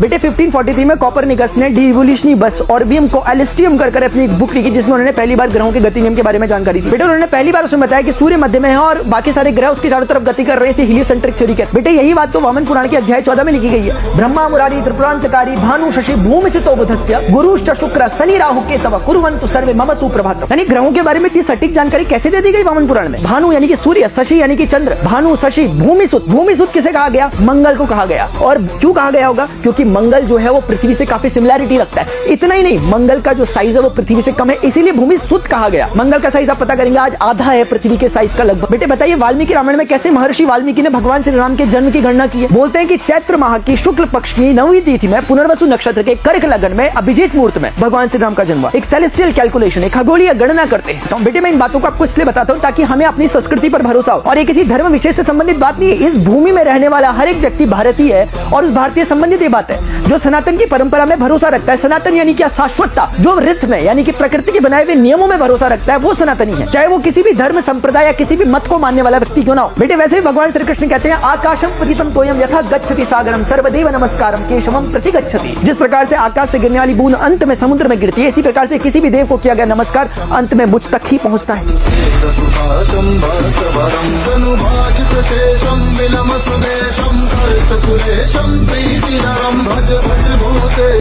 बेटे 1543 में कोपरनिकस ने डी इवोल्यूशनी बस ऑर्बियम को एलिस्टियम कर अपनी एक बुक लिखी जिसमें उन्होंने पहली बार ग्रहों के गति नियम के बारे में जानकारी दी। बेटे उन्होंने पहली बार उसमें बताया कि सूर्य मध्य में है और बाकी सारे ग्रह उसके चारों तरफ गति कर रहे हैं, हीलियोसेंट्रिक थ्योरी के। बेटे यही बात तो वामन पुराण के अध्याय 14 में लिखी गई है। ब्रह्मा मुरारी त्रिपुरांतकारी भानु शशि भूमि सितो बुधस्य गुरुश्च शुक्र शनि राहु केतव कुर्वन्तु सर्वे मम सुप्रभातम्। यानी ग्रहों के बारे में इतनी सटीक जानकारी कैसे दे दी गई वामन पुराण में। भानु यानी कि सूर्य, शशि यानी कि चंद्र, भानु शशि भूमिसुत। भूमिसुत किसे कहा गया? मंगल को कहा गया। और क्यों कहा गया होगा? क्योंकि मंगल जो है वो पृथ्वी से काफी सिमिलैरिटी रखता है। इतना ही नहीं, मंगल का जो साइज है वो पृथ्वी से कम है, इसीलिए भूमि सुत कहा गया। मंगल का साइज आप पता करेंगे आज आधा है पृथ्वी के साइज का लगभग। बेटे बताइए वाल्मीकि रामायण में कैसे महर्षि वाल्मीकि ने भगवान श्री राम के जन्म की गणना की है। बोलते हैं कि चैत्र माह की शुक्ल पक्ष की 9वीं तिथि में पुनर्वसु नक्षत्र के कर्क लगन में अभिजीत मुहूर्त में भगवान श्री राम का जन्म हुआ। एक सेलेस्टियल कैलकुलेशन, एक खगोलीय गणना करते हैं। तो बेटे मैं इन बातों को आपको इसलिए बताता हूँ ताकि हमें अपनी संस्कृति पर भरोसा हो। और ये किसी धर्म विशेष से संबंधित बात नहीं है। इस भूमि में रहने वाला हर एक व्यक्ति भारतीय है और उस भारतीय संबंधित ये बात है। जो सनातन की परंपरा में भरोसा रखता है, सनातन यानी क्या? शाश्वतता। जो रिथम में यानी कि प्रकृति के बनाए हुए नियमों में भरोसा रखता है वो सनातनी है, चाहे वो किसी भी धर्म संप्रदाय या किसी भी मत को मानने वाला व्यक्ति क्यों ना हो। बेटे वैसे ही भगवान श्री कृष्ण कहते हैं आकाशम पतितम तोयम यथा गच्छति सागरम सर्वदेव नमस्कारम केशवम प्रति गच्छति। जिस प्रकार से आकाश से गिरने वाली बूंद अंत में समुद्र में गिरती है, इसी प्रकार से किसी भी देव को किया गया नमस्कार अंत में मुझ तक ही पहुंचता है।